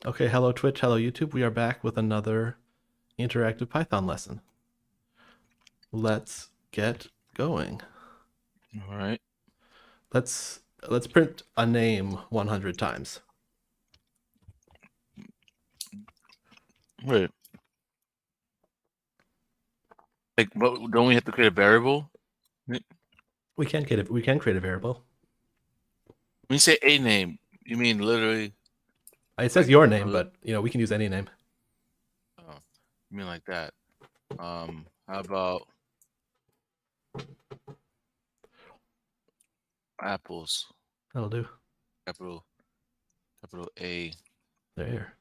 Okay, hello Twitch, hello YouTube. We are back with another interactive Python lesson. Let's get going. All right. Let's print a name 100 times. Wait. Like, but don't we have to create a variable? When We can create a variable. you say a name, you mean literally It says like your name, but we can use any name. oh, you mean like that? How about apples? That'll do. Capital A. There.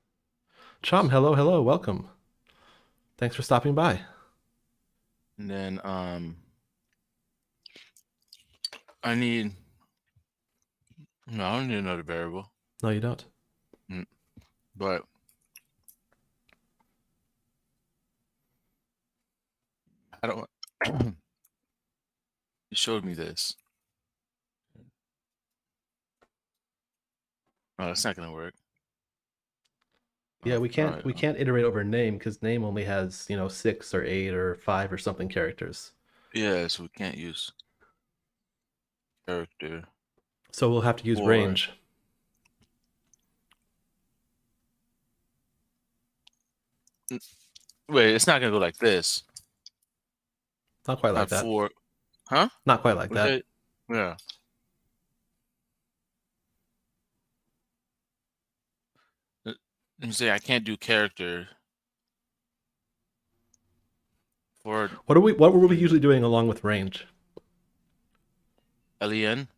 Chum, hello, welcome. Thanks for stopping by. And then I need no, I don't need another variable. No, you don't. But I don't you showed me this. Oh, that's not gonna work. Yeah, Oh, we all can't right. we can't iterate over name because name only has 6 or 8 or 5 or something characters. Yeah, so we can't use character So we'll have to use or range. wait, it's not gonna go like this. Not quite like Not that. for huh? Not quite like that. Okay. Yeah. You say I can't do character for What were we usually doing along with range? len.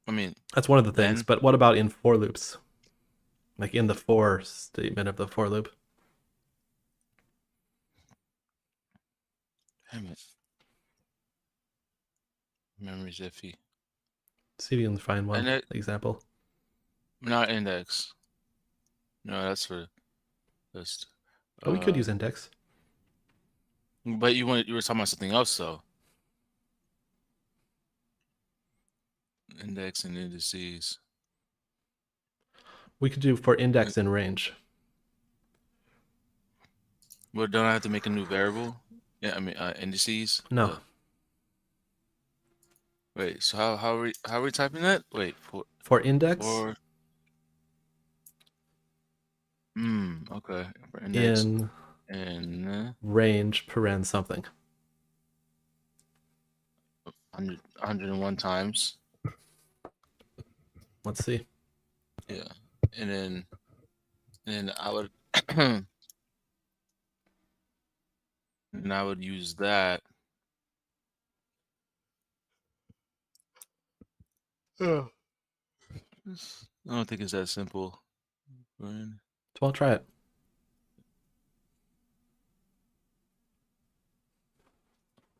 I mean, That's one of the things. then. But what about in for loops? Like in the for statement of the for loop? Damn it. Memory's iffy. See if you can find one And it example. not index. No, that's for list. Oh, we could Uh, use index. but you were talking about something else though. Index and indices. We could do for Uh, index and range. Well, don't I have to make a new variable? Yeah, I mean indices. No, Wait. So how are we typing that? Wait for index for okay for index in and range paren something. 101 times. Let's see. Yeah, and then I would and I would use that. Yeah. I don't think it's that simple. Brian. So I'll try it.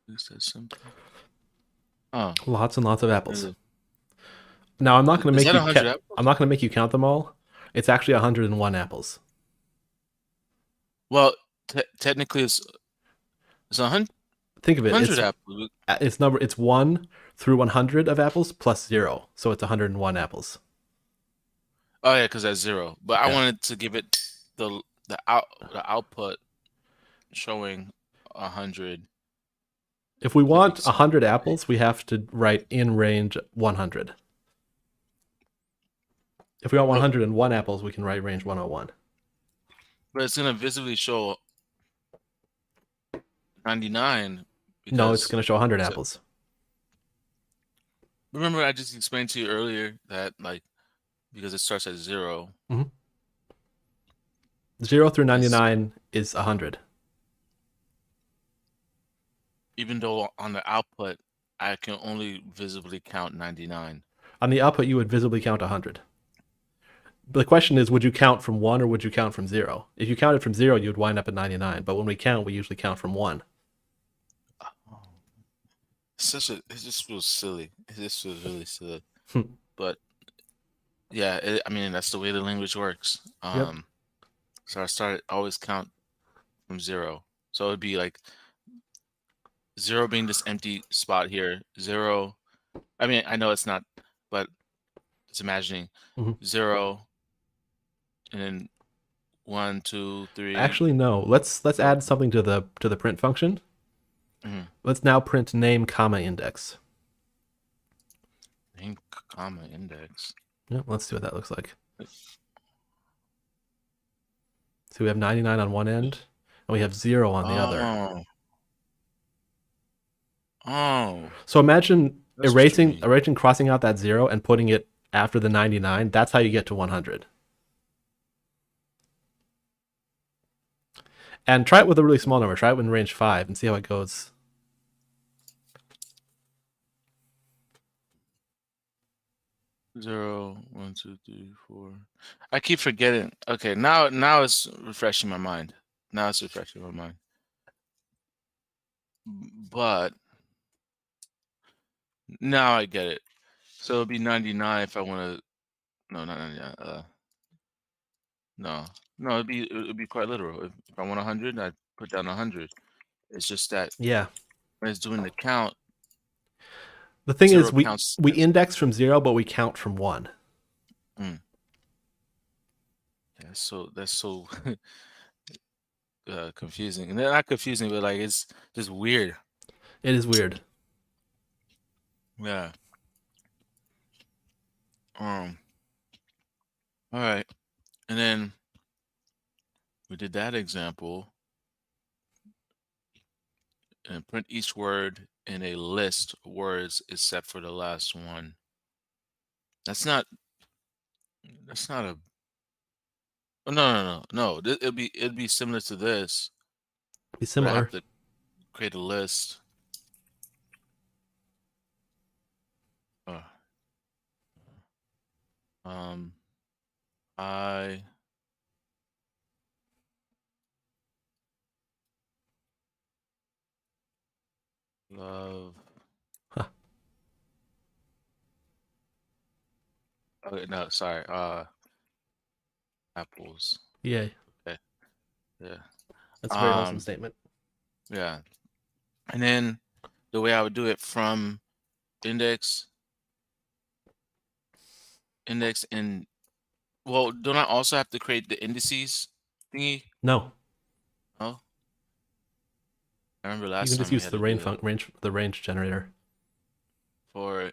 Is that simple? Oh, Lots and lots of apples. is Now I'm not going to make that you 100 apples? I'm not going to make you count them all. It's actually 101 apples. Well, technically it's 100 Think of it. apples. It's 1 through 100 of apples plus 0. So it's 101 apples. Oh yeah, because that's 0. But I Yeah. wanted to give it the the output showing 100. If we To want be 100 apples, we have to write in range 100. If we want But 101 apples, we can write range 101. but it's gonna visibly show 99 No, it's because going to show 100 so, apples. remember I just explained to you earlier that like because it starts at 0. 0 through It's 99 is 100. even though on the output I can only visibly count 99. On the output, you would visibly count 100. But the question is, would you count from 1 or would you count from 0? If you counted from 0, you would wind up at 99. But when we count, we usually count from 1. Oh, it just feels silly. It just feels really silly. But yeah, I mean that's the way the language works. Yep. So I always count from 0. So it'd be like 0 being this empty spot here. 0. I mean I know it's not, but it's imagining Mhm. 0, and then 1, 2, 3. Actually, no. Let's Oh, add something to the print function. mhm. Let's now print name comma index. Name comma index. Yeah, let's see what that looks like. So we have 99 on one end, and we have 0 on the other. Oh, oh, So imagine that's what you mean. erasing crossing out that 0 and putting it after the 99. That's how you get to 100. And try it with a really small number. Try it in range 5 and see how it goes. Zero, 1, 2, 3, 4. I keep forgetting. Okay, now it's refreshing my mind. Now it's refreshing my mind. But now I get it. So it'll be 99 if I want to. No, not 99. No, no, it'd be quite literal. If I want 100, I'd put down 100. It's just that Yeah. when it's doing the count, The thing is, 0 we counts we as. index from 0, but we count from 1. Mm, yeah, so that's so confusing. And not confusing, but like it's just weird. It is weird. Yeah. All right. And then we did that example and print each word in a list of words except for the last one. That's not a. Oh, no. It'd be similar to this, Be but I have similar. to create a list. Uh, um, I love. Huh. Okay, no, sorry. Apples. Yay. Okay. Yeah. That's a very wholesome Um. statement. Yeah. And then the way I would do it from index, and well, don't I also have to create the indices thingy? No, Oh, I remember you last can just time we use had the to do that the range generator. for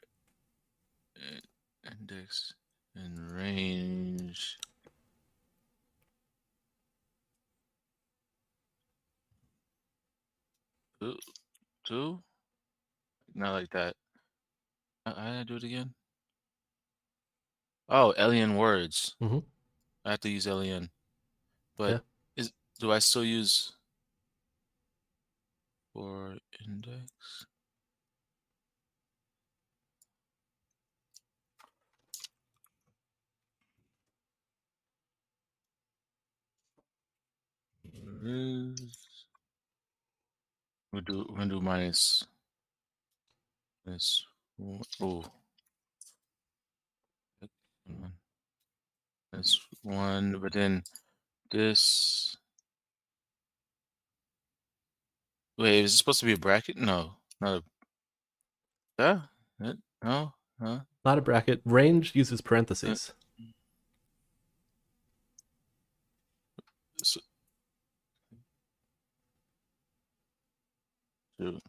index and range. Two, two? Not like that. I do it again. Oh, alien words. Hmm. I have to use alien, but Yeah. is do I still use for index? Is we do minus. Oh, that's one. But then this. Wait, is it supposed to be a bracket? No, not a. Yeah. No. Huh? Not a bracket. Range uses Uh, parentheses. so,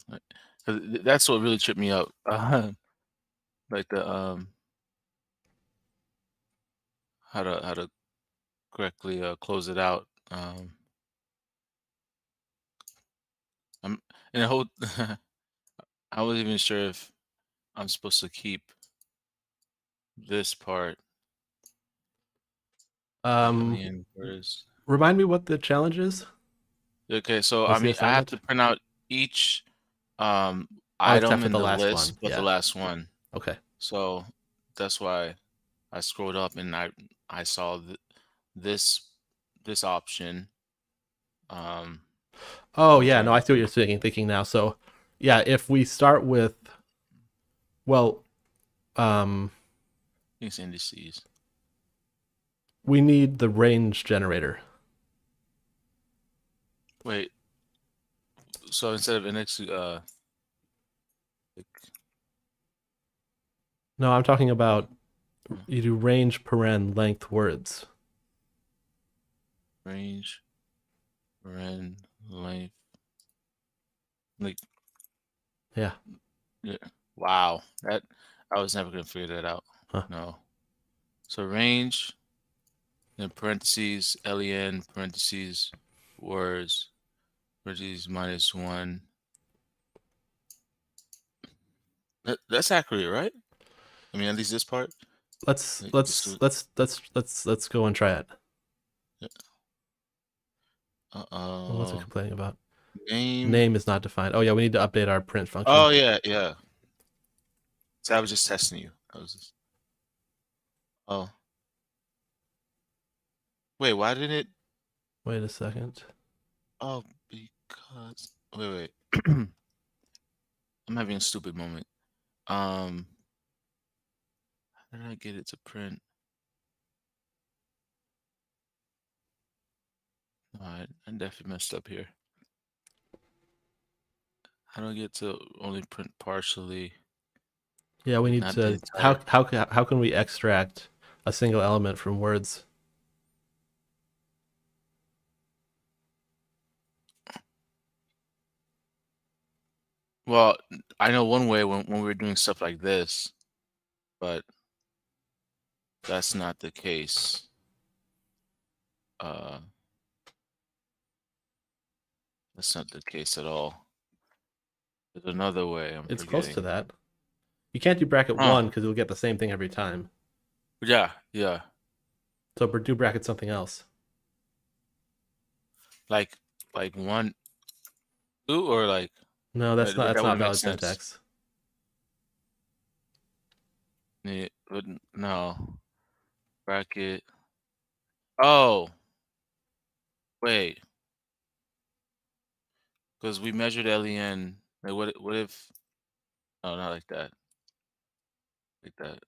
like, 'cause that's what really tripped me up. Like the how to correctly close it out. I'm and the whole. I wasn't even sure if I'm supposed to keep this part. Um, Alien words. Remind me what the challenge is. Okay, so I What's the mean, I have assignment? to print out each Oh, except item for in the the last list, one. but the Yeah. last one. Okay. So that's why I scrolled up and I saw this option. Um, Oh over yeah. No, I here. see what you're thinking now. So, yeah, if we start with, well, um, These indices. we need the range generator. Wait, so instead of index, like, No, I'm talking about you do range paren length words. range, paren, length. Like, Yeah. yeah. Wow, that I was never gonna figure that out. Huh. No. So range, then parentheses, len, parentheses, words, parentheses -1. That's accurate, right? I mean, at least this part. Let's Like, just let's do let's let's let's let's go and try it. it. Well, what's it complaining about? Name. Name is not defined. Oh yeah, we need to update our print function. Oh yeah, yeah. So I was just testing you. I was just. Oh. Wait, why didn't it? Wait a second. Oh, because. Wait. I'm having a stupid moment. How did I get it to print? No, I definitely messed up here. How do I get to only print partially? Yeah, we Like, need not the to. entire. How can we extract a single element from words? Well, I know one way when we're doing stuff like this, but that's not the case. Uh, that's not the case at all. There's another way I'm It's close to forgetting. that. You can't do bracket Huh. 1 because you'll get the same thing every time. Yeah, yeah. So do bracket something else. Like one, two, or like No, that's that not wouldn't make valid sense. syntax. Yeah, but no. Bracket. Oh, wait. Because we measured LEN. Like, what if? No, not like that. Like that.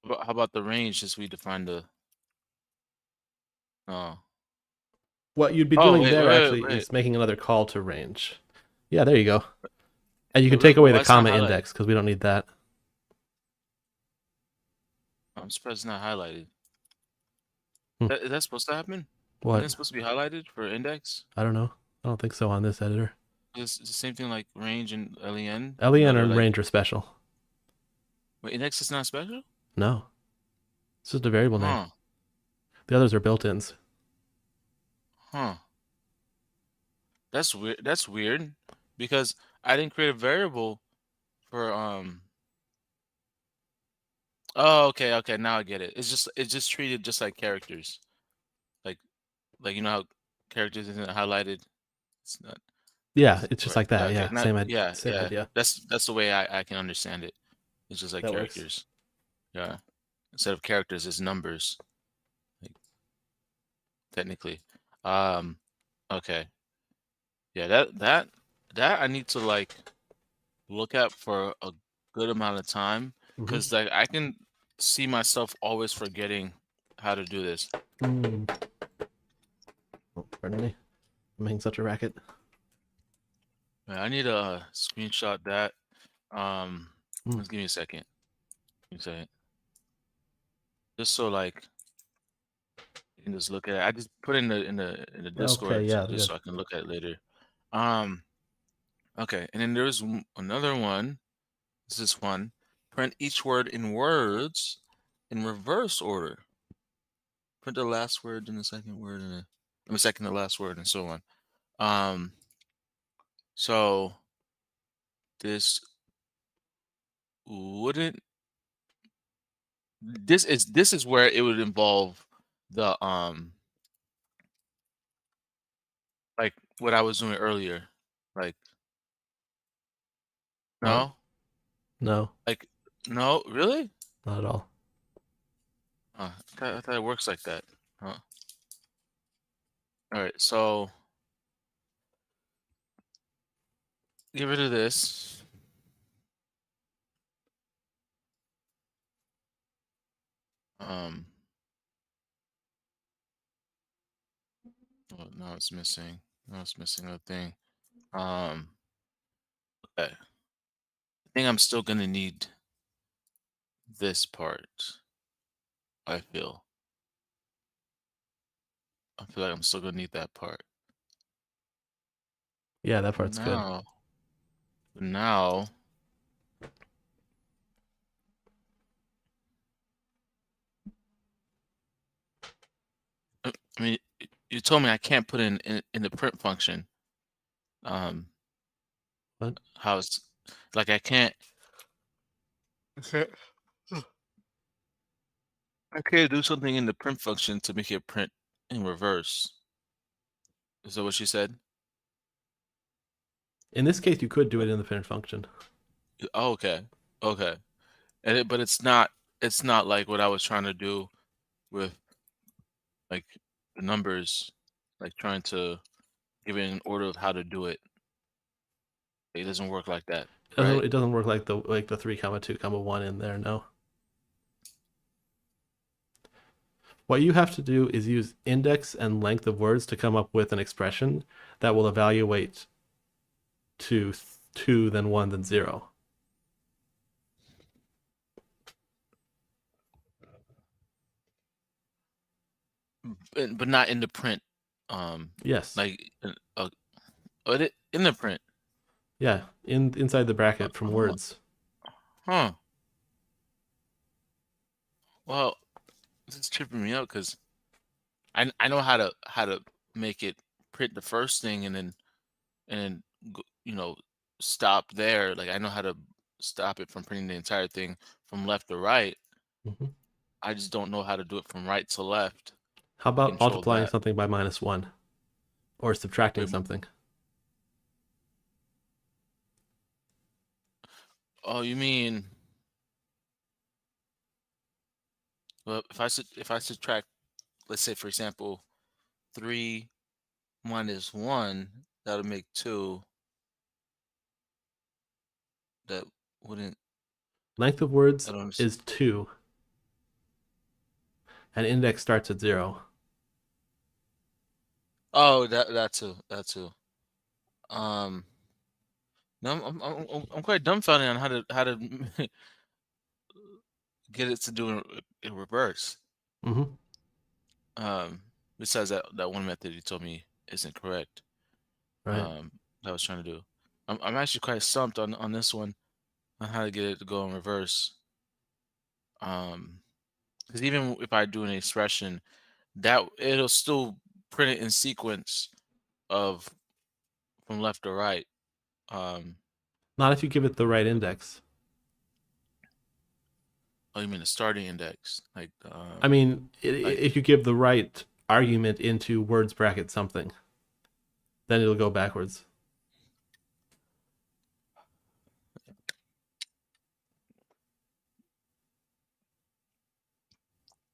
How about the range? Just we define the. Oh. What you'd be Oh, doing there wait, actually wait. is making another call to range. Yeah, there you go. And you can Really? take But away why the it's not comma highlighted? index because we don't need that. I'm surprised it's not highlighted. Hmm. Is that supposed to happen? Isn't What? it supposed to be highlighted for index? I don't know. I don't think so on this editor. It's the same thing like range and LEN. LEN They're and like. range are special. Wait, index is not special? No, it's just a variable name. Huh. The others are built-ins. Huh. That's weird. That's weird because I didn't create a variable for Oh, okay. Now I get it. It's just treated just like characters. Like you know how characters isn't highlighted. It's not. Yeah, it's just like Yeah, that. okay. Yeah, Not yeah, same yeah. idea. That's the way I can understand it. It's just like That works. characters. Yeah. Instead of characters, it's numbers. Like technically. Um. Okay. Yeah. That I need to like look at for a good amount of time Mm-hmm. because like I can see myself always forgetting how to do this. Mm. Oh, pardon me. I'm making such a racket. Man, I need to screenshot that. Mm. Let's give me a second. Give me a second. Just so like you can just look at it. I just put it in the Okay, Discord yeah, just good. so I can look at it later. Um, okay, and then there's another one. This is one. Print each word in words in reverse order. Print the last word, then the second word, and the second to last word, and so on. Um, so this wouldn't. This is where it would involve the like what I was doing earlier. Like What? no, No, like no, really? not at all. I thought it works like that. Huh. All right, so get rid of this. Um, oh, now it's missing. Now it's missing a thing. Um, okay. I think I'm still gonna need this part. I feel. I feel like I'm still gonna need that part. Yeah, that But part's good. now, I mean, you told me I can't put in the print function. Um, But how it's like I can't. Okay. I can't do something in the print function to make it print in reverse. Is that what you said? in this case, you could do it in the print function. Oh, okay. Okay. But it's not like what I was trying to do with like the numbers, like trying to give it an order of how to do it. It doesn't work like that, right? It doesn't work like the 3 comma 2 comma 1 in there. No. What you have to do is use index and length of words to come up with an expression that will evaluate to 2, then 1, then 0. But not in the print. Yes. Like in the print. Yeah. Inside the bracket from Huh. words. Huh. Well, this is tripping me out because I know how to make it print the first thing and then stop there. Like I know how to stop it from printing the entire thing from left to right. Hmm. I just don't know how to do it from right to left How to about control multiplying that. something by -1 or subtracting Wait, something? oh, you mean well if I subtract, let's say for example, 3 minus 1, that'll make 2. That wouldn't Length of I words don't understand. is 2, and index starts at 0. Oh, that too. That too. Um no, I'm quite dumbfounded on how to get it to do it in reverse. Hmm. Um, besides that one method you told me isn't correct. Right. Um, that I was trying to do. I'm actually quite stumped on this one on how to get it to go in reverse. Because even if I do an expression, that it'll still print it in sequence of from left to right. Um, Not if you give it the right index. oh, you mean the starting index, I mean, like if you give the right argument into words bracket something, then it'll go backwards.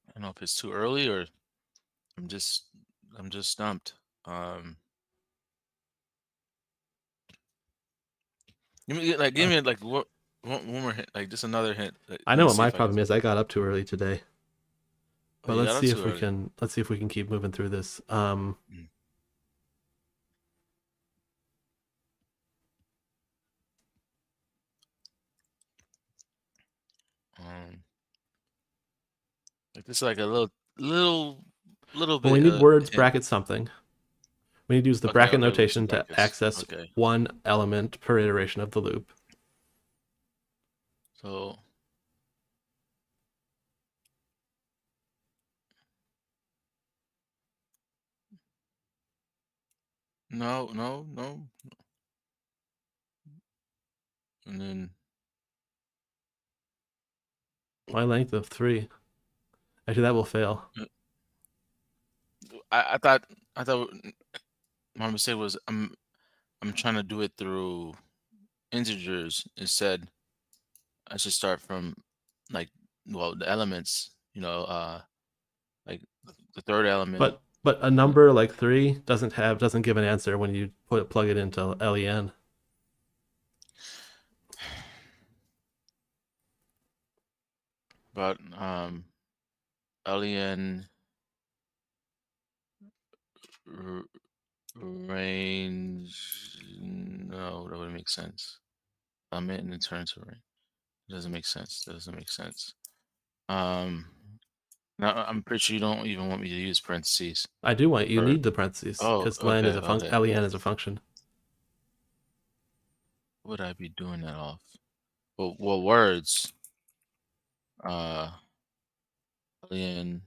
I don't know if it's too early or I'm just I'm just stumped. Give Uh, me like one more hint, like just another hint. I Let know me what see my if I can. problem is. I got up too early today, Oh, but you got up too early. let's see if we can keep moving through this. Mm. Um, like this is like a little When we bit need words hint. bracket something, we need to use the Okay, bracket okay, with some notation to brackets. access Okay, one element per iteration of the loop. so no, and then My length of 3. Actually, that will fail. uh, I thought my mistake was I'm trying to do it through integers instead. I should start from like the elements. Like the third element. But a number like 3 doesn't give an answer when you plug it into len. But len r- range. No, that wouldn't make sense. In terms of range, it doesn't make sense. That doesn't make sense. Um, No, I'm pretty sure you don't even want me to use parentheses. I do want you Or need the parentheses oh, because len okay, is a okay. len is a function. Would I be doing that off? Well, words. Alien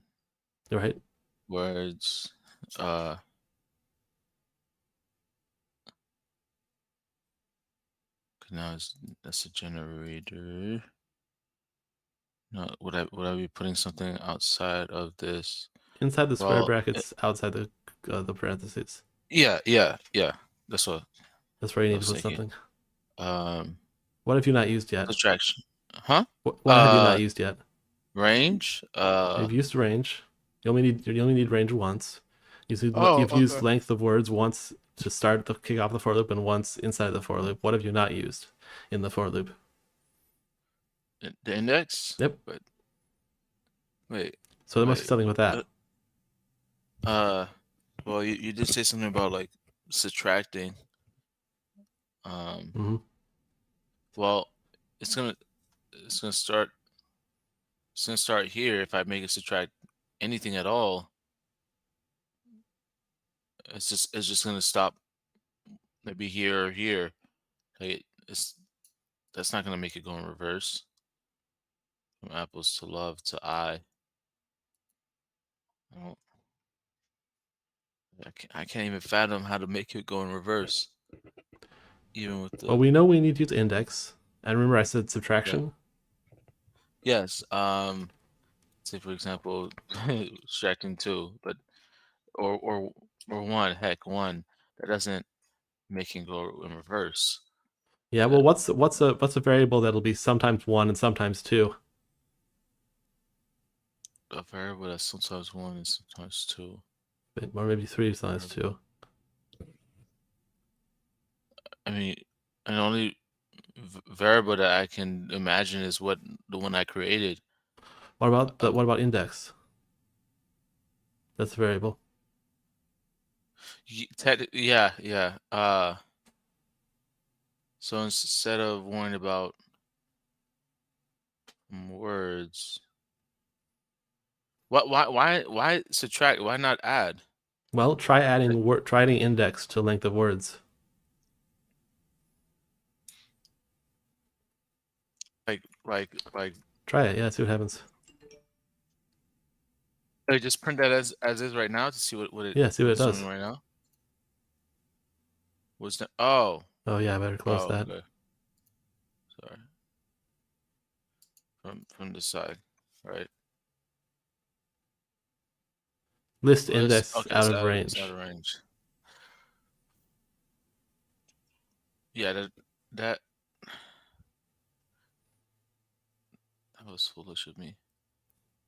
Right? words. Now that's a generator. No, would I be putting something outside of this? Inside the square Well, brackets, outside the parentheses. yeah. That's what That's where you I need to was put thinking. something. Um, What have you not used yet? subtraction. Huh? What have you not used yet? Range. You've used range. You only need range once. Oh, You've used okay. length of words once to kick off the for loop and once inside the for loop. What have you not used in the for loop? The index. Yep. But wait, So there must be wait. something with that. Well, you did say something about like subtracting. hmm Well, it's gonna start. It's gonna start here. If I make it subtract anything at all, it's just gonna stop maybe here or here. Like it's that's not gonna make it go in reverse. From apples to love to I. Well, I can't even fathom how to make it go in reverse. Even with the Well, we know we need to use index. And remember I said yeah. subtraction? Yes. Say for example, subtracting 2, but or 1. Heck, 1. That doesn't make it go in reverse. Yeah, well what's a variable that'll be sometimes 1 and sometimes 2? A variable that's sometimes 1 and sometimes 2. Or maybe 3 sometimes 2. I mean, an only variable that I can imagine is the one I created. What about index? That's a variable. Yeah. So instead of worrying about words, why subtract? Why not add? Well, try adding index to length of words. Like Try it, yeah, see what happens. I just print that as is right now to see what Yeah, see what it it's doing does. right now. Was that? Oh, Oh yeah, I better close that. okay. Sorry. From the side, right? List List. index Okay, out it's of it's out range. of range. Yeah, that was foolish of me.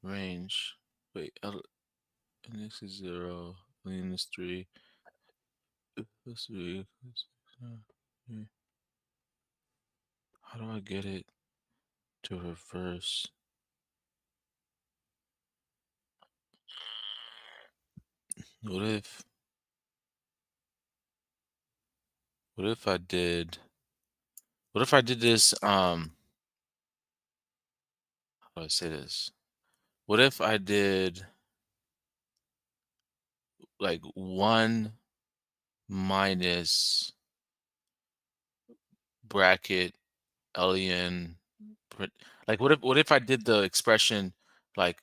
Range. Wait, index is 0. Lien is 3. Plus 3. How do I get it to reverse? What if? What if I did? What if I did this? How do I say this? What if I did like 1 minus bracket LEN like what if I did the expression like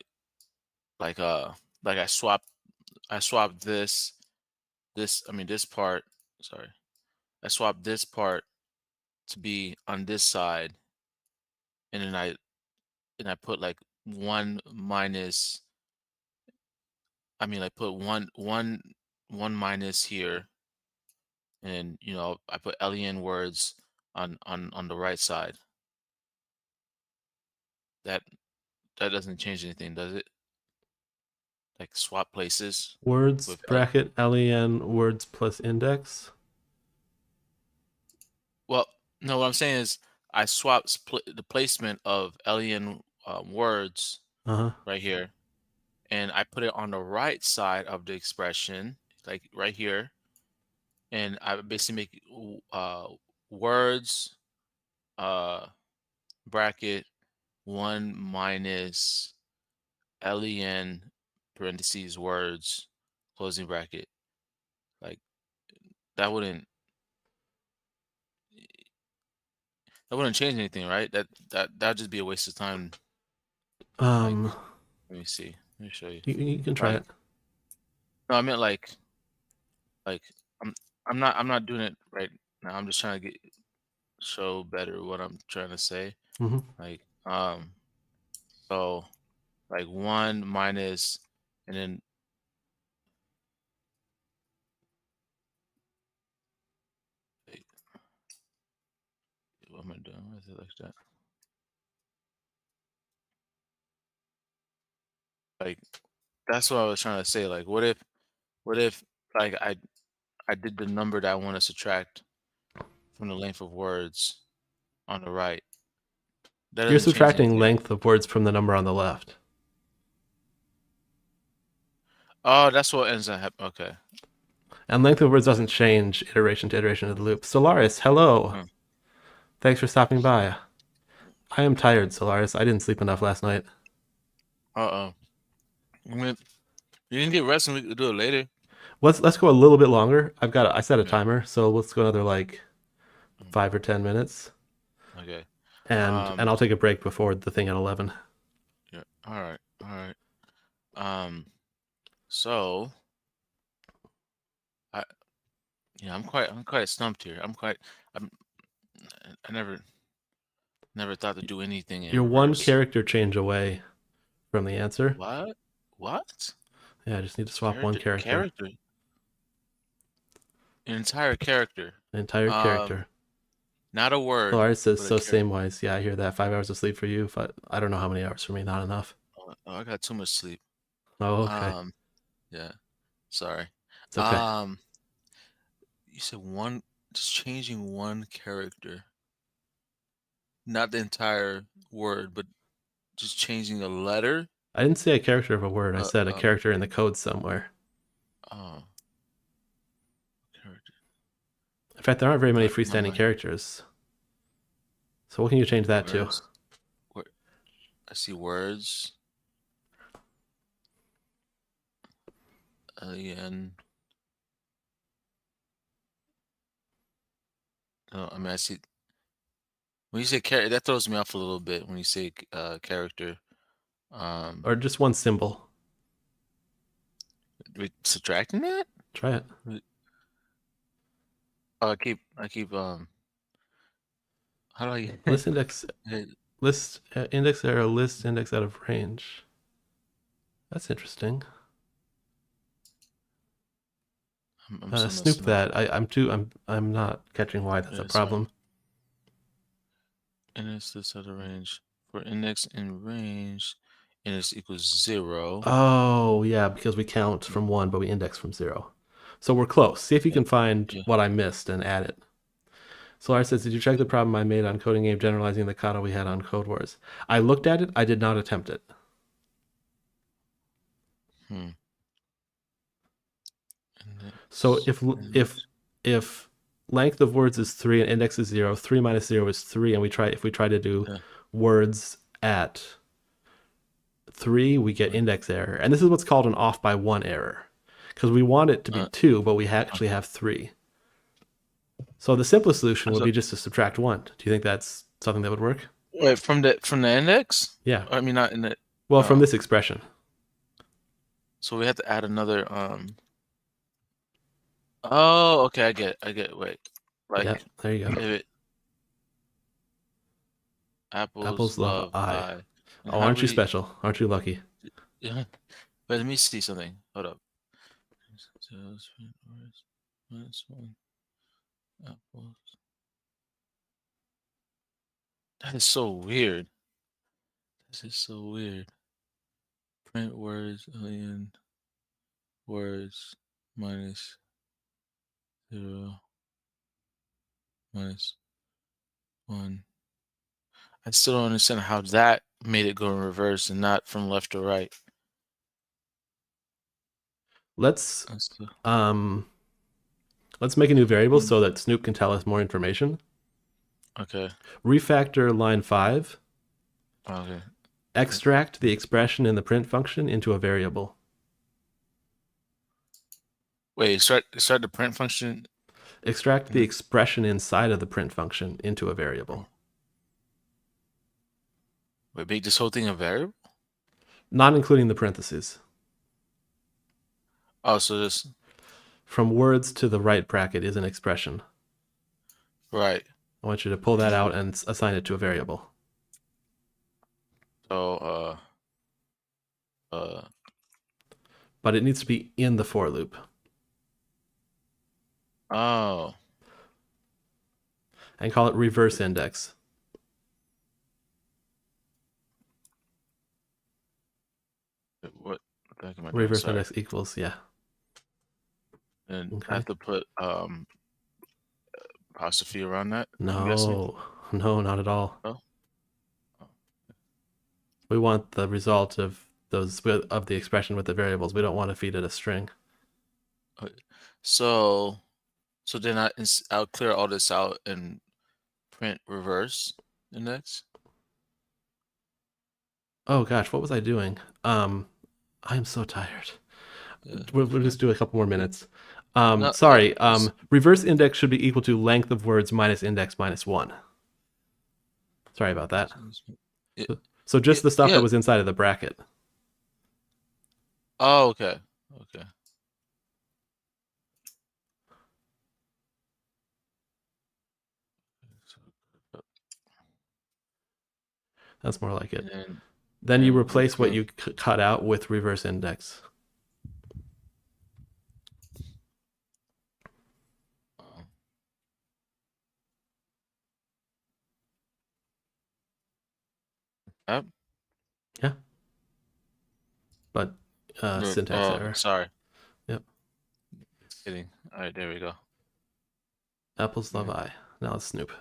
like uh like I swapped this I mean this part, sorry. I swapped this part to be on this side, and then I put like 1 minus, I mean, I put one minus here, and I put LEN words on the right side. That that doesn't change anything, does it? Like swap places Words with bracket len words plus index. well, no, what I'm saying is I swapped the placement of LEN words Uh-huh. right here, and I put it on the right side of the expression, like right here, and I basically make words bracket 1 minus len parentheses words closing bracket. Like that wouldn't change anything, right? That'd just be a waste of time. Like, let me see. Let me show you. You can try Like, it. no, I meant like I'm not doing it right now. I'm just trying to show better what I'm trying to say. Hmm. Like so like 1 minus and then wait, what am I doing? Why is it like that? Like that's what I was trying to say. Like what if like I did the number that I want to subtract from the length of words on the right. That You're doesn't change subtracting anything. length of words from the number on the left. Oh, that's what ends up happening. Okay. And length of words doesn't change iteration to iteration of the loop. Solaris, hello. Hmm. Thanks for stopping by. I am tired, Solaris. I didn't sleep enough last night. Uh-oh. I mean, you can get rest and we can do it later. Let's go a little bit longer. I set a Yeah. timer, so let's go another like 5 or 10 minutes. Okay. And I'll take a break before the thing at 11. Yeah. All right. All right. So I'm quite stumped here. I never thought to do anything in You're one reverse. character change away from the answer. What? What? Yeah, I just need to swap one character. Character. An entire character. An entire character. Not a word. Solaris says so same wise. Yeah, I hear that. 5 hours of sleep for you. I don't know how many hours for me. Not enough. Oh, I got too much sleep. Oh, okay. Yeah. Sorry. It's okay. You said just changing one character. Not the entire word, but just changing a letter. I didn't say a character of a word. I said a character in the code somewhere. Oh. Character. In fact, there aren't very many freestanding characters. So what can you change that to? I see words. Alien. No, I mean I see. When you say character, that throws me off a little bit. When you say character. Or just one symbol. Subtracting that? Try it. Oh, I keep how do I list index list index error list index out of range. That's interesting. Snoop that. I'm not catching why that's a problem. Index this out of range. For index in range, index equals 0. Oh yeah, because we count from 1, but we index from 0. So we're close. See if you can find what I missed and add it. Solar says, did you check the problem I made on Coding Game generalizing the kata we had on Code Wars? I looked at it. I did not attempt it. So if length of words is 3 and index is 0, 3 minus 0 is 3, and if we try to do words at 3, we get index error. And this is what's called an off by 1 error, because we want it to be 2, but we actually have 3. So the simplest solution would be just to subtract 1. Do you think that's something that would work? Wait, from the index? Yeah. I mean, not in the. Well, from this expression. So we have to add another. Oh, okay. I get. Wait. Like. Yeah. There you go. Apples love I. Oh, aren't you special? Aren't you lucky? Yeah. But let me see something. Hold up. Apples. That is so weird. This is so weird. Print words, alien words minus 0 minus 1. I still don't understand how that made it go in reverse and not from left to right. Let's make a new variable so that Snoop can tell us more information. Okay. Refactor line 5. Okay. Extract the expression in the print function into a variable. Wait, start the print function. Extract the expression inside of the print function into a variable. Wait, make this whole thing a variable? Not including the parentheses. Oh, so this From words to the right bracket is an expression. right. I want you to pull that out and assign it to a variable. So But it needs to be in the for loop. oh. And call it reverse index. What the heck am I doing? Reverse Sorry. index equals, yeah. And Okay. I have to put apostrophe around that. No, not at all. Oh. We want the result of the expression with the variables. We don't want to feed it a string. So then I'll clear all this out and print reverse index. Oh gosh, what was I doing? I'm so tired. We'll just do a couple more minutes. Sorry. Reverse index should be equal to length of words minus index minus 1. Sorry about that. So just the stuff that was inside of the bracket. Oh, okay. Okay. That's more like it. Then you replace what you cut out with reverse index. Yep. Yeah. But syntax error. Sorry. Yep. Kidding. All right, there we go. Apples love I. Now let's snoop.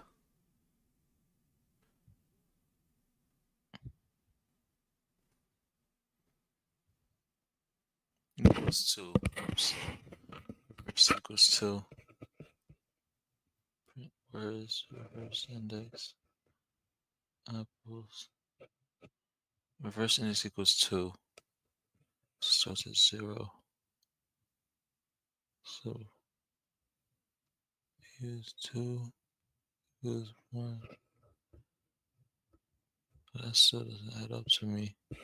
Equals 2. Oops. Equals 2. Where's reverse index? Apples. Reverse index equals 2. Starts at 0. So here's 2. Here's 1. That still doesn't add up to me. It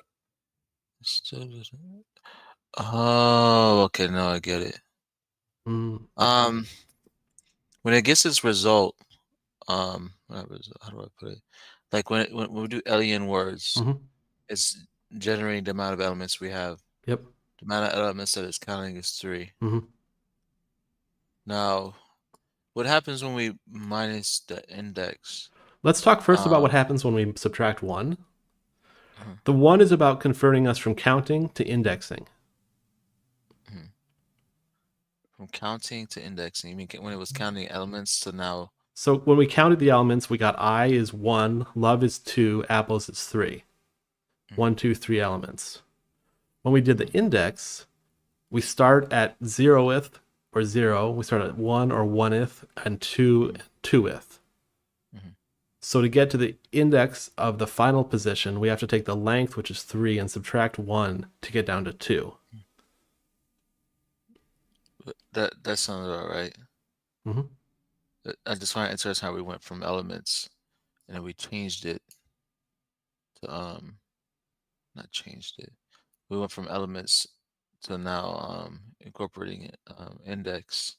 still doesn't. Oh, okay. Now I get it. When it gets its result, how do I put it? Like when we do alien words, it's generating the amount of elements we have. Yep. The amount of elements that it's counting is 3. Now, what happens when we minus the index? Let's talk first about what happens when we subtract 1. The 1 is about converting us from counting to indexing. From counting to indexing. You mean when it was counting elements to now? So when we counted the elements, we got I is 1, love is 2, apples is 3. 1, 2, 3 elements. When we did the index, we start at 0th or 0. We start at 1 or 1th and 2, 2th. So to get to the index of the final position, we have to take the length, which is 3, and subtract 1 to get down to 2. That sounds about right. I just find it interesting how we went from elements and then we changed it to not changed it. We went from elements to now incorporating it index.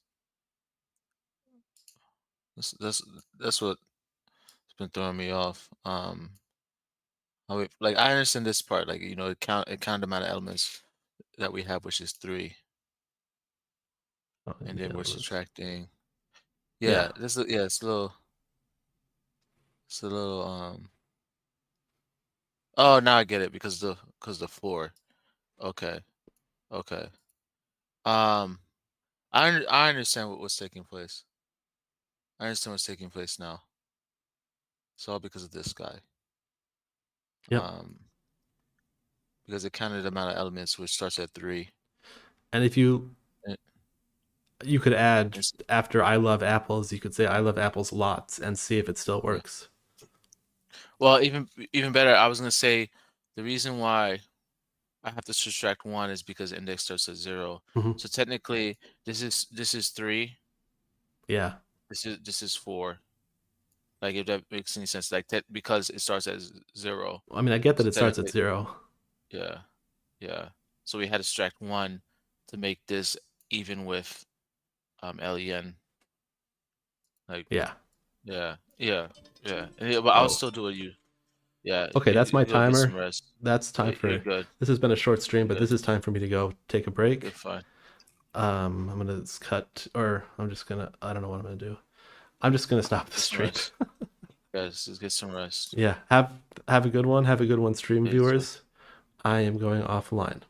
That's what's been throwing me off. Like I understand this part, like it count the amount of elements that we have, which is 3. And then we're subtracting. Yeah, it's a little. Oh, now I get it because the 4. Okay. I understand what's taking place. I understand what's taking place now. It's all because of this guy. Yep. Because it counted the amount of elements, which starts at 3. And if you could add after I love apples, you could say I love apples lots and see if it still works. Well, even better, I was gonna say The reason why I have to subtract 1 is because index starts at 0. Hmm. So technically, this is 3. Yeah. This is 4. Like, if that makes any sense, like that, because it starts at 0. I mean, I get that So it starts at technically, 0. yeah, yeah. So we had to subtract 1 to make this even with len. Like, Yeah. yeah, yeah, yeah. But I'll Oh. still do it. Yeah, Okay, that's my you'll get some timer. rest. That's time You're for. good. This has been a short stream, You're but good. this is time for me to go take a break. You're fine. I'm gonna cut, or I'm just gonna. I don't know what I'm gonna do. I'm just gonna stop the Get some stream. rest. Yes, just get some rest. Yeah. Have a good one. Have a good one, stream Yeah, you too. viewers. I am going offline.